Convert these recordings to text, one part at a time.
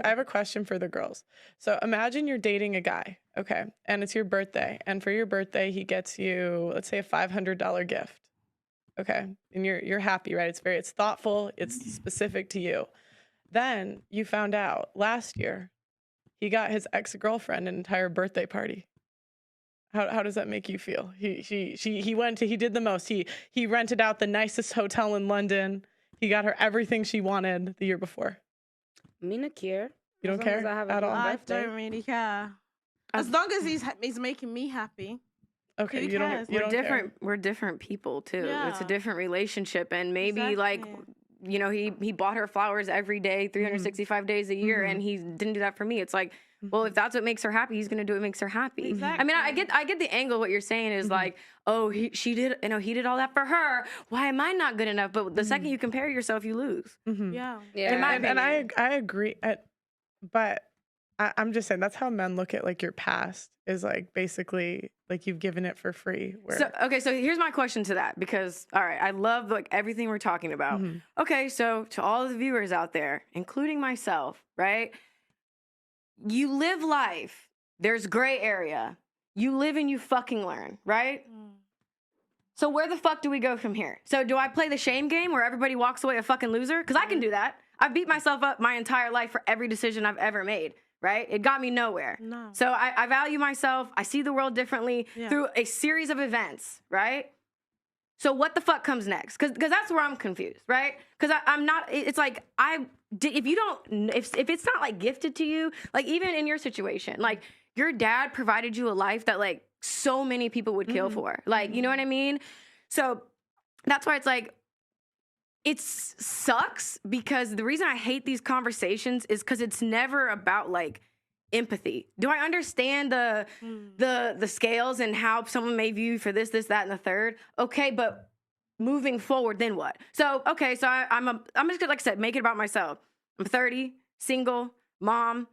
have a question for the girls. So imagine you're dating a guy, okay, and it's your birthday, and for your birthday he gets you, let's say, a $500 gift, okay, and you're happy, right? It's thoughtful, it's specific to you. Then you found out last year he got his ex-girlfriend an entire birthday party. How does that make you feel? He did the most. He rented out the nicest hotel in London. He got her everything she wanted the year before. Me not care. You don't care at all? I don't really care. As long as he's making me happy. Okay, you don't. We're different people too. Yeah. It's a different relationship, and maybe like, you know, he bought her flowers every day, 365 days a year, and he didn't do that for me. It's like, well, if that's what makes her happy, he's gonna do what makes her happy. Exactly. I mean, I get the angle. What you're saying is like, oh, he did all that for her. Why am I not good enough? But the second you compare yourself, you lose. Yeah. And I agree. But I'm just saying that's how men look at like your past, is like basically like you've given it for free. So here's my question to that, because all right, I love like everything we're talking about. Okay, so to all the viewers out there, including myself, right? You live life. There's gray area. You live and you fucking learn, right? So where the fuck do we go from here? So do I play the shame game where everybody walks away a fucking loser? Because I can do that. I've beat myself up my entire life for every decision I've ever made, right? It got me nowhere. No. So I value myself. I see the world differently through a series of events, right? So what the fuck comes next? Because that's where I'm confused, right? Because I'm not, it's like, if it's not like gifted to you, like even in your situation, like your dad provided you a life that like so many people would kill for. Like, you know what I mean? So that's why it's like, it sucks, because the reason I hate these conversations is because it's never about like empathy. Do I understand the scales and how someone may view you for this, that, and the third? Okay, but moving forward, then what? So okay, so I'm just gonna, like I said, make it about myself. I'm 30, single, mom.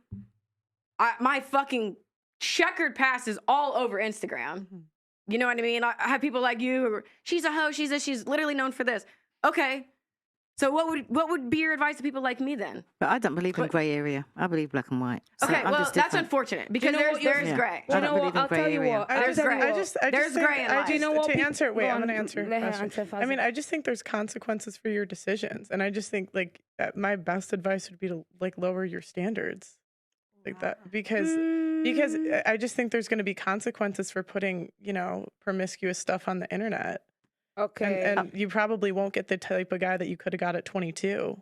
My fucking checkered past is all over Instagram. You know what I mean? I have people like you who are, she's a hoe, she's literally known for this. Okay. So what would be your advice to people like me then? But I don't believe in grey area. I believe black and white. So okay, well that's unfortunate, because there's grey. I don't believe in grey area. There's gray. There's gray in life. Do you know what? To answer, wait, I'm gonna answer. Answer I mean, I just think there's consequences for your decisions, and I just think like my best advice would be to like lower your standards, like that, because I just think there's going to be consequences for putting, you know, promiscuous stuff on the internet. Okay. And you probably won't get the type of guy that you could have got at 22.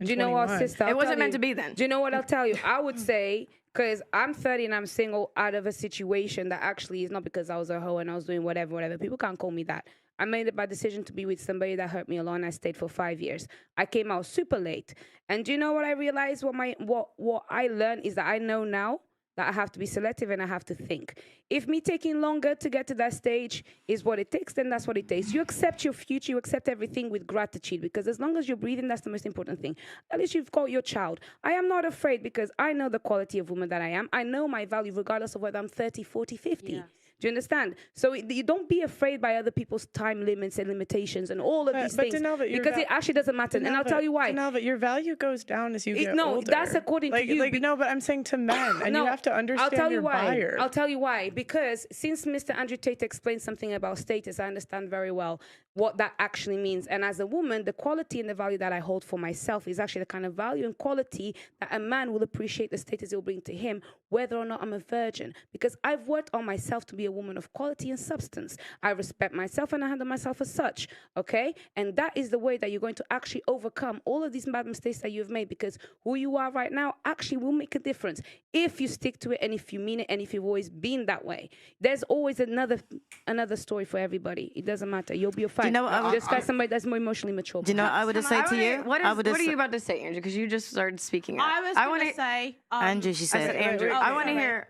Do you know what, sister? It wasn't meant to be then. Do you know what I'll tell you? I would say, because I'm 30 and I'm single out of a situation that actually is not because I was a hoe and I was doing whatever. People can't call me that. I made a bad decision to be with somebody that hurt me a lot, and I stayed for 5 years. I came out super late. And do you know what I realized? What I learned is that I know now that I have to be selective and I have to think. If me taking longer to get to that stage is what it takes, then that's what it takes. You accept your future, you accept everything with gratitude, because as long as you're breathing, that's the most important thing. At least you've got your child. I am not afraid, because I know the quality of woman that I am. I know my value regardless of whether I'm 30, 40, 50. Yeah. Do you understand? So you don't be afraid by other people's time limits and limitations and all of these things, because it actually doesn't matter. And I'll tell you why. No, but your value goes down as you get older. No, that's according to you. No, but I'm saying to men, and you have to understand your buyer. I'll tell you why. Because since Mr. Andrew Tate explained something about status, I understand very well what that actually means. And as a woman, the quality and the value that I hold for myself is actually the kind of value and quality that a man will appreciate the status it will bring to him, whether or not I'm a virgin. Because I've worked on myself to be a woman of quality and substance. I respect myself and I handle myself as such, okay? And that is the way that you're going to actually overcome all of these bad mistakes that you've made, because who you are right now actually will make a difference if you stick to it and if you mean it and if you've always been that way. There's always another story for everybody. It doesn't matter. You'll be fine. Do you know what I would, just got somebody that's more emotionally mature. Do you know what I would have said to you? What are you about to say, Andrew? Because you just started speaking up. I was going to say... Andrew, she said. I said Andrew. I want to hear...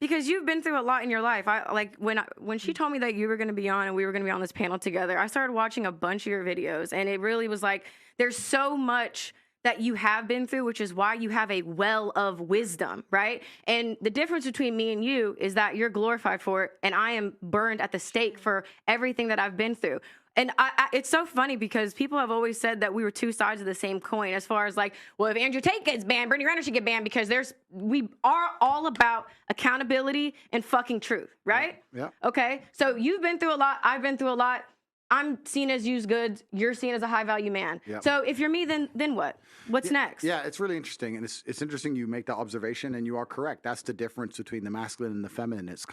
Because you've been through a lot in your life. When she told me that you were going to be on and we were going to be on this panel together, I started watching a bunch of your videos, and it really was like, there's so much that you have been through, which is why you have a well of wisdom, right? And the difference between me and you is that you're glorified for it, and I am burned at the stake for everything that I've been through. And it's so funny because people have always said that we were two sides of the same coin as far as like, well, if Andrew Tate gets banned, Brittany Renner should get banned because we are all about accountability and fucking truth, right? Yeah. Okay. So you've been through a lot. I've been through a lot. I'm seen as used goods. You're seen as a high value man. Yep. So if you're me, then what? What's next? Yeah, it's really interesting. And it's interesting you make that observation, and you are correct. That's the difference between the masculine and the feminine. It's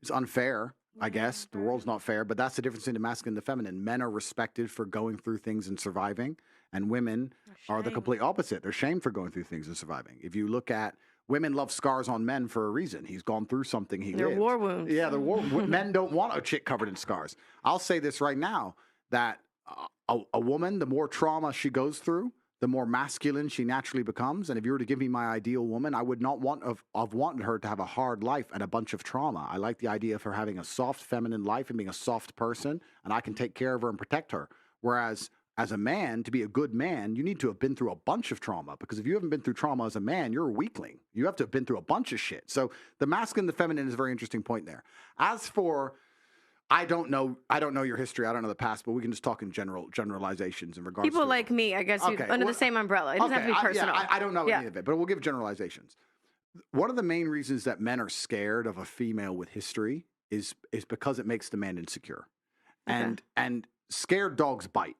unfair, I guess. The world's not fair, but that's the difference between the masculine and the feminine. Men are respected for going through things and surviving, and women are the complete opposite. They're shamed for going through things and surviving. If you look at women love scars on men for a reason. He's gone through something. They're lived. War wounds. Yeah, they're war. Men don't want a chick covered in scars. I'll say this right now, that a woman, the more trauma she goes through, the more masculine she naturally becomes. And if you were to give me my ideal woman, I would not have wanted her to have a hard life and a bunch of trauma. I like the idea of her having a soft feminine life and being a soft person, and I can take care of her and protect her. Whereas as a man, to be a good man, you need to have been through a bunch of trauma, because if you haven't been through trauma as a man, you're a weakling. You have to have been through a bunch of shit. So the masculine and the feminine is a very interesting point there. As for, I don't know your history, I don't know the past, but we can just talk in generalizations in regards People to like me, I guess, under the same umbrella. It doesn't have to be personal. I don't know any of it, but we'll give generalizations. One of the main reasons that men are scared of a female with history is because it makes the man insecure. And scared dogs bite.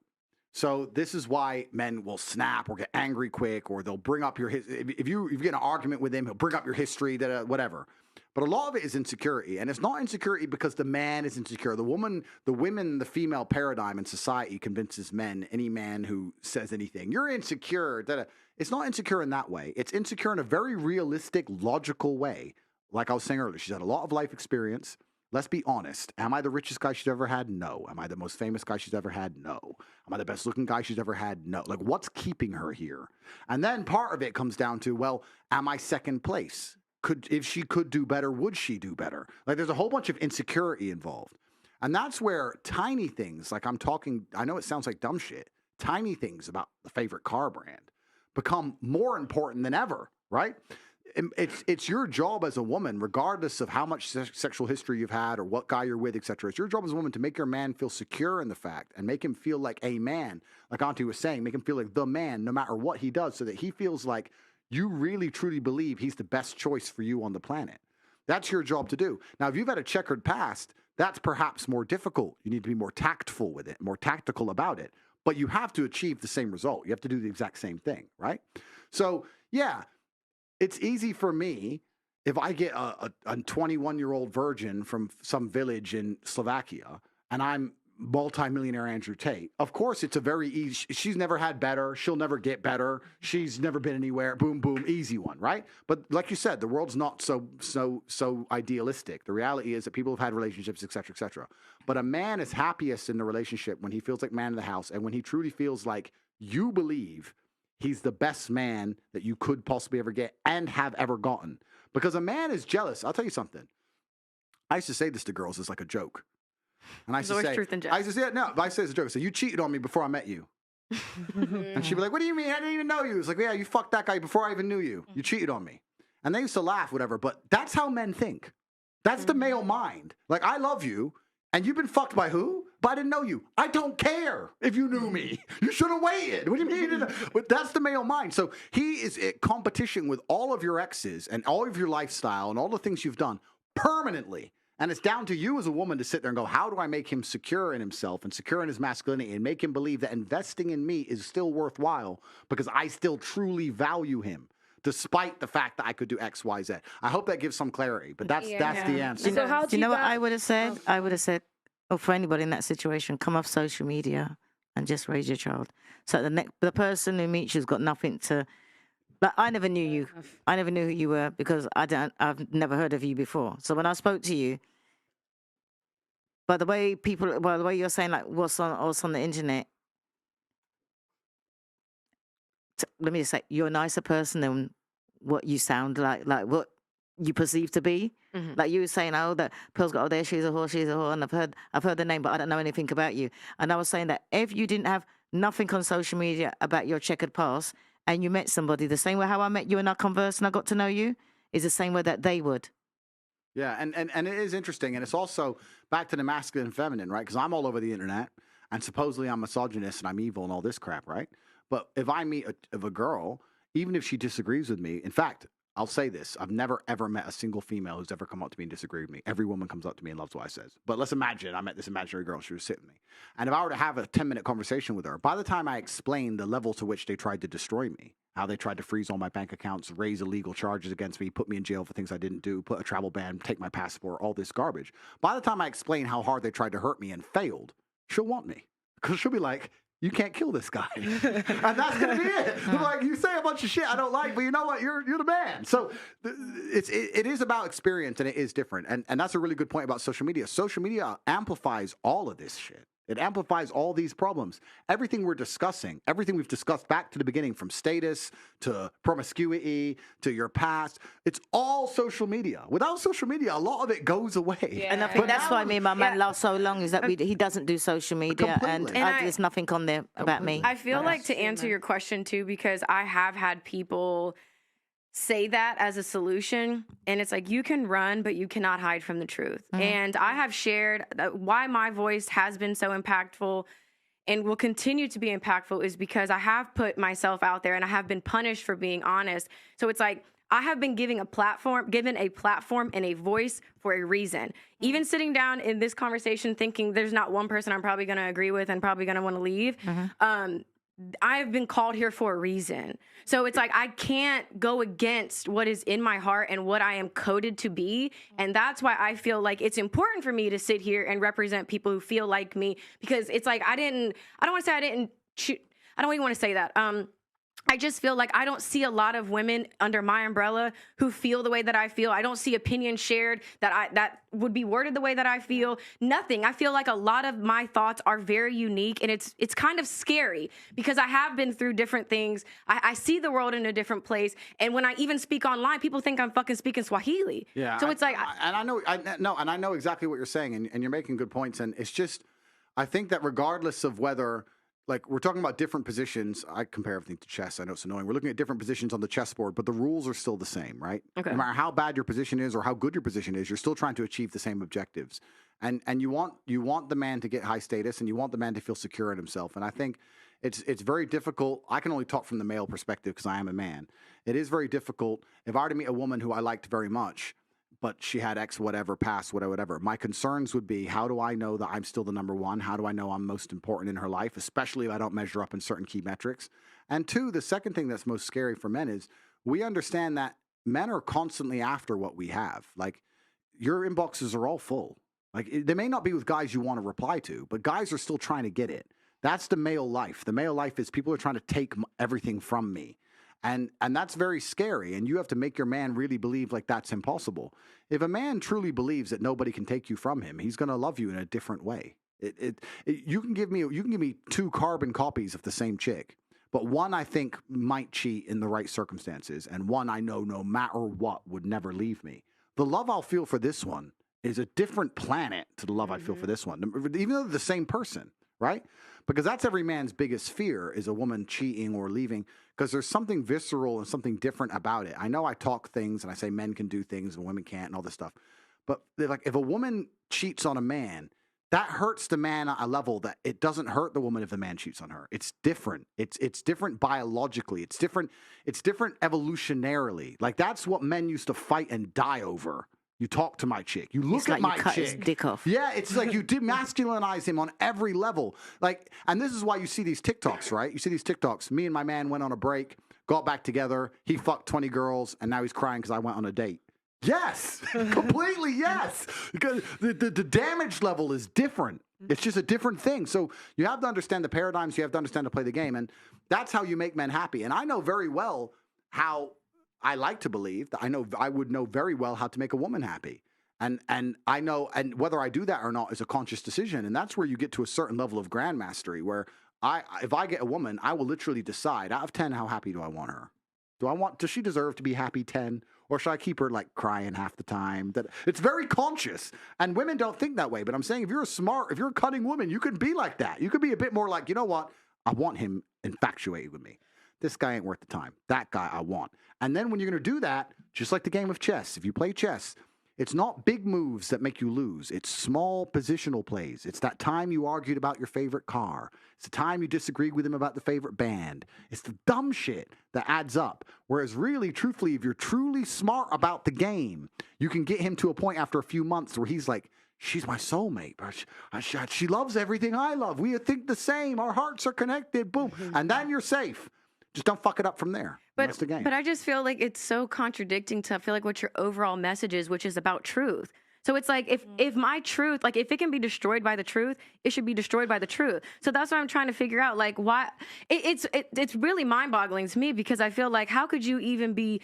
So this is why men will snap or get angry quick, or they'll bring up if you get in an argument with him, he'll bring up your history, whatever. But a lot of it is insecurity, and it's not insecurity because the man is insecure. The female paradigm in society convinces men, any man who says anything, you're insecure. It's not insecure in that way. It's insecure in a very realistic, logical way. Like I was saying earlier, she's had a lot of life experience. Let's be honest. Am I the richest guy she's ever had? No. Am I the most famous guy she's ever had? No. Am I the best looking guy she's ever had? No. Like, what's keeping her here? And then part of it comes down to, well, am I second place? If she could do better, would she do better? Like, there's a whole bunch of insecurity involved. And that's where tiny things, like I know it sounds like dumb shit, tiny things about the favorite car brand become more important than ever, right? It's your job as a woman, regardless of how much sexual history you've had or what guy you're with, etc. It's your job as a woman to make your man feel secure in the fact and make him feel like a man, like Auntie was saying, make him feel like the man no matter what he does, so that he feels like you really, truly believe he's the best choice for you on the planet. That's your job to do. Now, if you've had a checkered past, that's perhaps more difficult. You need to be more tactful with it, more tactical about it. But you have to achieve the same result. You have to do the exact same thing, right? So, yeah, it's easy for me if I get a 21-year-old virgin from some village in Slovakia and I'm multimillionaire Andrew Tate. Of course, it's a very easy, she's never had better. She'll never get better. She's never been anywhere. Boom, boom, easy one, right? But like you said, the world's not so idealistic. The reality is that people have had relationships, et cetera, et cetera. But a man is happiest in the relationship when he feels like man of the house and when he truly feels like you believe he's the best man that you could possibly ever get and have ever gotten. Because a man is jealous. I'll tell you something. I used to say this to girls as like a joke. And I used to say, truth and jest. I used to say, no, but I say it's a joke. I say, you cheated on me before I met you. And she'd be like, what do you mean? I didn't even know you. It's like, yeah, you fucked that guy before I even knew you. You cheated on me. And they used to laugh, whatever. But that's how men think. That's the male mind. Like, I love you. And you've been fucked by who? But I didn't know you. I don't care if you knew me. You should have waited. What do you mean? But that's the male mind. So he is in competition with all of your exes and all of your lifestyle and all the things you've done permanently. And it's down to you as a woman to sit there and go, how do I make him secure in himself and secure in his masculinity and make him believe that investing in me is still worthwhile because I still truly value him, despite the fact that I could do X, Y, Z. I hope that gives some clarity, but that's the answer. So how do you know what I would have said? I would have said, oh, for anybody in that situation, come off social media and just raise your child. So the person who meets you's got nothing to. Like, I never knew you. I never knew who you were because I've never heard of you before. So when I spoke to you, but the way the way you're saying like what's on the internet, let me just say, you're a nicer person than what you sound like what you perceive to be. Mm-hmm. Like you were saying, oh, that Pearl's got, oh, there, she's a whore, and I've heard the name, but I don't know anything about you. And I was saying that if you didn't have nothing on social media about your checkered past, and you met somebody the same way how I met you and I conversed and I got to know you, is the same way that they would. Yeah, and it is interesting. And it's also back to the masculine and feminine, right? Because I'm all over the internet. and supposedly I'm misogynist and I'm evil and all this crap, right? But if I meet a girl, even if she disagrees with me, in fact, I'll say this. I've never, ever met a single female who's ever come up to me and disagreed with me. Every woman comes up to me and loves what I says. But let's imagine I met this imaginary girl. She was sitting with me. And if I were to have a 10-minute conversation with her, by the time I explained the level to which they tried to destroy me, how they tried to freeze all my bank accounts, raise illegal charges against me, put me in jail for things I didn't do, put a travel ban, take my passport, all this garbage. By the time I explain how hard they tried to hurt me and failed, she'll want me. Because she'll be like, you can't kill this guy. And that's going to be it. Like, you say a bunch of shit I don't like, but you know what? You're the man. So it is about experience, and it is different. And that's a really good point about social media. Social media amplifies all of this shit. It amplifies all these problems. Everything we're discussing, everything we've discussed back to the beginning, from status to promiscuity to your past, it's all social media. Without social media, a lot of it goes away. Yeah. And I think that's why me and my man last so long, is that he doesn't do social media, and there's nothing on there about me. I feel like, to answer your question too, because I have had people say that as a solution, and it's like, you can run, but you cannot hide from the truth. And I have shared why my voice has been so impactful and will continue to be impactful is because I have put myself out there and I have been punished for being honest. So it's like, I have been given a platform and a voice for a reason. Even sitting down in this conversation thinking there's not one person I'm probably going to agree with and probably going to want to leave, I have been called here for a reason. So it's like, I can't go against what is in my heart and what I am coded to be. And that's why I feel like it's important for me to sit here and represent people who feel like me, because it's like, I don't even want to say that. I just feel like I don't see a lot of women under my umbrella who feel the way that I feel. I don't see opinions shared that would be worded the way that I feel. Nothing. I feel like a lot of my thoughts are very unique, and it's kind of scary because I have been through different things. I see the world in a different place, and when I even speak online, people think I'm fucking speaking Swahili. Yeah. So it's like, I know exactly what you're saying, and you're making good points. And it's just, I think that regardless of whether, like, we're talking about different positions. I compare everything to chess. I know it's annoying. We're looking at different positions on the chessboard, but the rules are still the same, right? Okay. No matter how bad your position is or how good your position is, you're still trying to achieve the same objectives. And you want the man to get high status, and you want the man to feel secure in himself. And I think it's very difficult. I can only talk from the male perspective because I am a man. It is very difficult. If I were to meet a woman who I liked very much, but she had X whatever, past whatever. My concerns would be, how do I know that I'm still the number one? How do I know I'm most important in her life, especially if I don't measure up in certain key metrics? And two, the second thing that's most scary for men is we understand that men are constantly after what we have. Like, your inboxes are all full. Like, they may not be with guys you want to reply to, but guys are still trying to get it. That's the male life. The male life is people are trying to take everything from me. And that's very scary, and you have to make your man really believe like that's impossible. If a man truly believes that nobody can take you from him, he's going to love you in a different way. You can give me 2 carbon copies of the same chick, but one I think might cheat in the right circumstances, and one I know no matter what would never leave me. The love I'll feel for this one is a different planet to the love I feel for this one, even though they're the same person, right? Because that's every man's biggest fear, is a woman cheating or leaving, because there's something visceral and something different about it. I know I talk things and I say men can do things and women can't and all this stuff. But like, if a woman cheats on a man, that hurts the man at a level that it doesn't hurt the woman if the man cheats on her. It's different. It's different biologically. It's different evolutionarily. Like, that's what men used to fight and die over. You talk to my chick. You look at my cut chick. his dick off. Yeah, it's like you demasculinize him on every level. Like, and this is why you see these TikToks, right? You see these TikToks. Me and my man went on a break, got back together. He fucked 20 girls, and now he's crying because I went on a date. Yes, completely yes. Because the damage level is different. It's just a different thing. So you have to understand the paradigms. You have to understand to play the game, and that's how you make men happy. And I know very well how. I like to believe that I would know very well how to make a woman happy. And I know, and whether I do that or not is a conscious decision. And that's where you get to a certain level of grandmastery, where if I get a woman, I will literally decide out of 10, how happy do I want her? Does she deserve to be happy 10? Or should I keep her like crying half the time? That it's very conscious. And women don't think that way. But I'm saying, if you're a cunning woman, you could be like that. You could be a bit more like, you know what? I want him infatuated with me. This guy ain't worth the time. That guy I want. And then when you're going to do that, just like the game of chess, if you play chess, It's not big moves that make you lose. It's small positional plays. It's that time you argued about your favorite car. It's the time you disagreed with him about the favorite band. It's the dumb shit that adds up. Whereas really, truthfully, if you're truly smart about the game, you can get him to a point after a few months where he's like, she's my soulmate. She loves everything I love. We think the same. Our hearts are connected. Boom. And then you're safe. Just don't fuck it up from there. That's the game. But I just feel like it's so contradicting to feel like what your overall message is, which is about truth. So it's like if my truth, like if it can be destroyed by the truth, it should be destroyed by the truth. So that's what I'm trying to figure out. Like why it's really mind-boggling to me, because I feel like how could you even be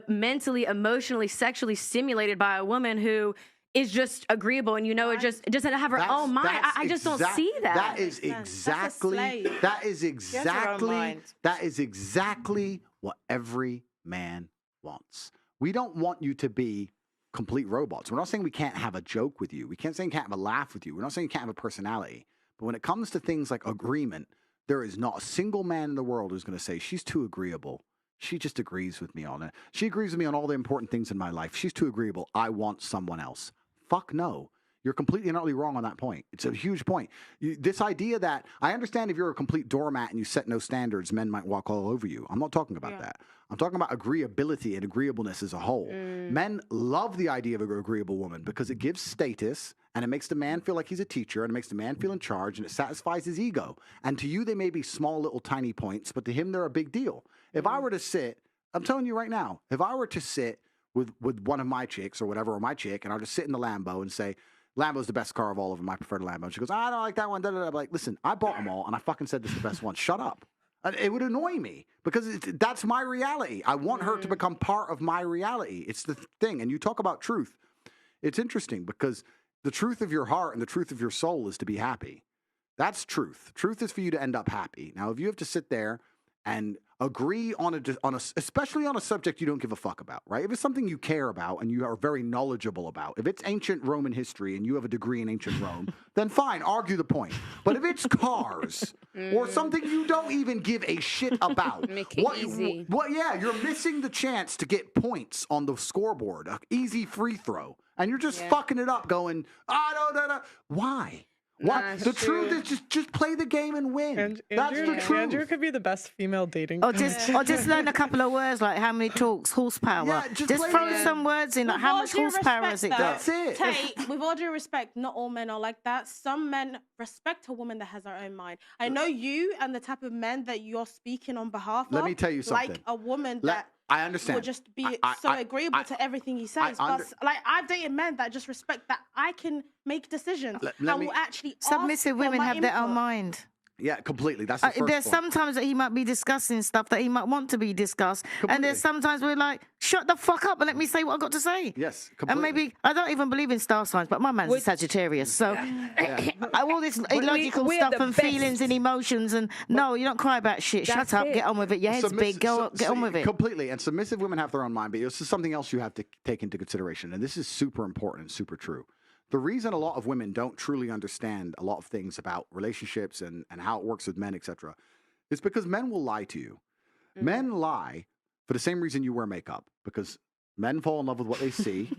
mentally, emotionally, sexually stimulated by a woman who is just agreeable and it just doesn't have her own mind. I just don't see that. That is exactly what every man wants. We don't want you to be complete robots. We're not saying we can't have a joke with you. We can't say we can't have a laugh with you. We're not saying you can't have a personality. But when it comes to things like agreement, there is not a single man in the world who's going to say she's too agreeable. She just agrees with me on it. She agrees with me on all the important things in my life. She's too agreeable. I want someone else. Fuck no. You're completely and utterly wrong on that point. It's a huge point. This idea that, I understand if you're a complete doormat and you set no standards, men might walk all over you. I'm not talking about that. I'm talking about agreeability and agreeableness as a whole. Men love the idea of an agreeable woman because it gives status and it makes the man feel like he's a teacher and it makes the man feel in charge and it satisfies his ego. And to you, they may be small, little, tiny points, but to him, they're a big deal. If I were to sit, I'm telling you right now, if I were to sit with one of my chicks or whatever, or my chick, and I'll just sit in the Lambo and say, Lambo's the best car of all of them. I prefer the Lambo. And she goes, I don't like that one. Da, da, da. I'm like, listen, I bought them all, and I fucking said this is the best one. Shut up. It would annoy me because that's my reality. I want her to become part of my reality. It's the thing. And you talk about truth. It's interesting because the truth of your heart and the truth of your soul is to be happy. That's truth. Truth is for you to end up happy. Now, if you have to sit there and agree on a, especially on a subject you don't give a fuck about, right? If it's something you care about and you are very knowledgeable about, if it's ancient Roman history and you have a degree in ancient Rome, then fine, argue the point. But if it's cars or something you don't even give a shit about, Make it easy. You're missing the chance to get points on the scoreboard, an easy free throw, and you're just fucking it up, going, why? What? The truth is just play the game and win. That's the truth. Andrew could be the best female dating. Or just learn a couple of words like how many talks, horsepower. Yeah, just throw some words in like how much horsepower has it got? That's it. Tate, with all due respect, not all men are like that. Some men respect a woman that has her own mind. I know you and the type of men that you're speaking on behalf of. Let me tell you something. Like a woman that I understand. will just be so agreeable to everything he says. But like I've dated men that just respect that I can make decisions and will actually submissive women have their own mind. Yeah, completely. That's the first there's point. sometimes that he might be discussing stuff that he might want to be discussed. Completely. And there's sometimes we're like, shut the fuck up and let me say what I've got to say. Yes, completely. And maybe, I don't even believe in star signs, but my man's a Sagittarius. So all this illogical stuff and feelings and emotions and no, you don't cry about shit. Shut up, get on with it. Your head's big, get on with it. Completely. And submissive women have their own mind, but this is something else you have to take into consideration. And this is super important and super true. The reason a lot of women don't truly understand a lot of things about relationships and how it works with men, etc., is because men will lie to you. Men lie for the same reason you wear makeup, because men fall in love with what they see.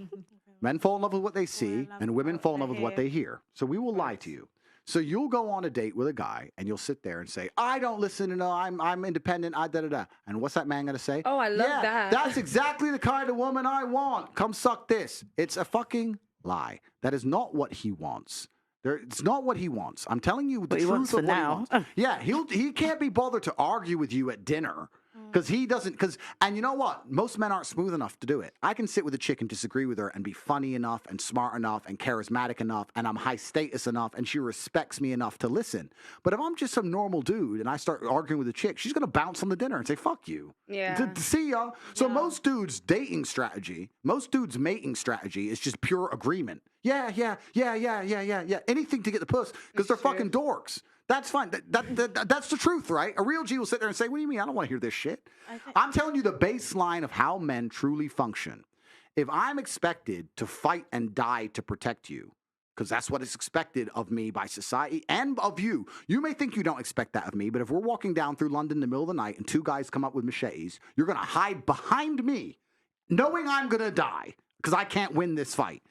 Men fall in love with what they see, and women fall in love with what they hear. So we will lie to you. So you'll go on a date with a guy, and you'll sit there and say, I don't listen to no, I'm independent, da-da-da. And what's that man going to say? Oh, I love that. That's exactly the kind of woman I want. Come suck this. It's a fucking lie. That is not what he wants. It's not what he wants. I'm telling you the truth of what he wants. Yeah, he can't be bothered to argue with you at dinner because he doesn't. And you know what? Most men aren't smooth enough to do it. I can sit with a chick and disagree with her and be funny enough and smart enough and charismatic enough and I'm high status enough and she respects me enough to listen. But if I'm just some normal dude and I start arguing with a chick, she's gonna bounce on the dinner and say "fuck you." Yeah. See ya. So most dudes' dating strategy, most dudes' mating strategy is just pure agreement. Yeah. Anything to get the puss because they're fucking dorks. That's fine. That's the truth, right? A real G will sit there and say, what do you mean? I don't want to hear this shit. I'm telling you the baseline of how men truly function. If I'm expected to fight and die to protect you, because that's what is expected of me by society and of you. You may think you don't expect that of me, but if we're walking down through London in the middle of the night and two guys come up with machetes, you're going to hide behind me knowing I'm going to die. because I can't win this fight.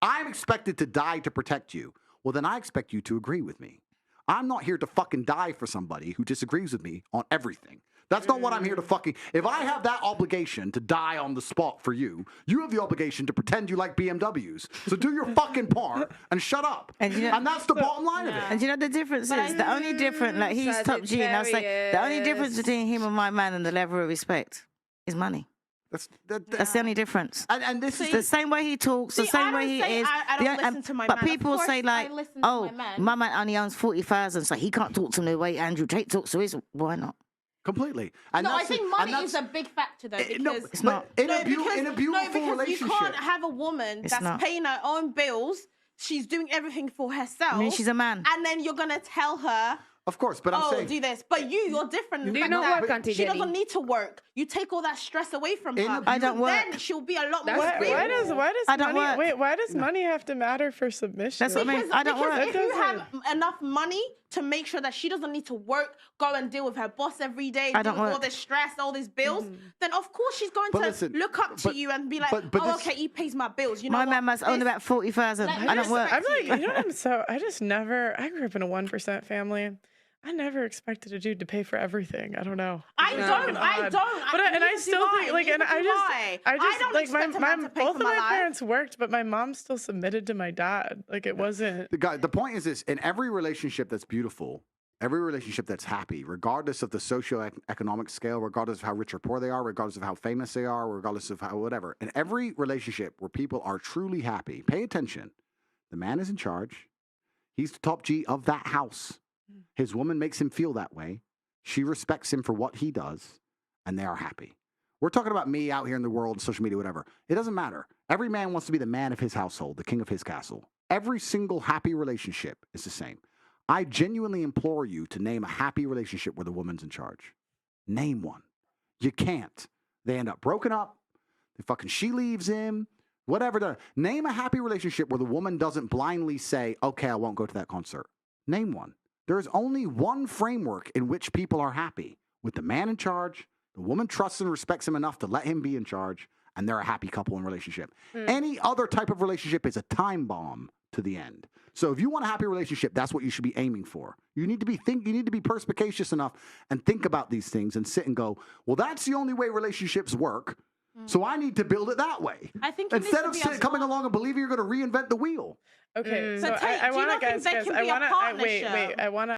I'm expected to die to protect you. Well, then I expect you to agree with me. I'm not here to fucking die for somebody who disagrees with me on everything. That's not what I'm here to fucking... If I have that obligation to die on the spot for you, you have the obligation to pretend you like BMWs. So do your fucking part and shut up. And that's the bottom line of it. And you know the difference is, the only difference, like he's top G, and I was like, the only difference between him and my man and the level of respect is money. That's the only difference. And this is the same way he talks, the same way he is. I don't listen to my but man. people say like, oh, my man only owns 40,000, so he can't talk to me the way Andrew Tate talks to his. Why not? Completely. No, I think money is a big factor though. Because, no, it's not. In a beautiful relationship. You can't have a woman that's paying her own bills. She's doing everything for herself. I mean, she's a man. And then you're going to tell her, of course, but I'm saying... do this. But you're different. Do you know what, Auntie she Jenny? doesn't need to work. You take all that stress away from her. I don't work. Then she'll be a lot more Why does I don't money, work. wait, why does money have to matter for submission? That's what I mean. I don't work. If you have enough money to make sure that she doesn't need to work, go and deal with her boss every day, deal with all this stress, all these bills, then of course she's going to look up to you and be like, okay, he pays my bills. You know my man must own about 40,000. I don't work. I'm like, you know what I just never, I grew up in a 1% family. I never expected a dude to pay for everything. I don't know. I don't. But I still think like, and I just like both of my parents worked, but my mom still submitted to my dad. Like it wasn't. The point is this: in every relationship that's beautiful, every relationship that's happy, regardless of the socioeconomic scale, regardless of how rich or poor they are, regardless of how famous they are, regardless of how whatever, in every relationship where people are truly happy, pay attention. The man is in charge. He's the top G of that house. His woman makes him feel that way. She respects him for what he does, and they are happy. We're talking about me out here in the world, social media, whatever. It doesn't matter. Every man wants to be the man of his household, the king of his castle. Every single happy relationship is the same. I genuinely implore you to name a happy relationship where the woman's in charge. Name one. You can't. They end up broken up. She leaves him. Whatever. Name a happy relationship where the woman doesn't blindly say, okay, I won't go to that concert. Name one. There is only one framework in which people are happy, with the man in charge, the woman trusts and respects him enough to let him be in charge, and they're a happy couple in relationship. Any other type of relationship is a time bomb to the end. So if you want a happy relationship, that's what you should be aiming for. You need to be perspicacious enough and think about these things and sit and go, well, that's the only way relationships work. So I need to build it that way. I think instead of coming along and believing you're going to reinvent the wheel. Okay, so Tate, I want to, guys, I want to, wait, I want to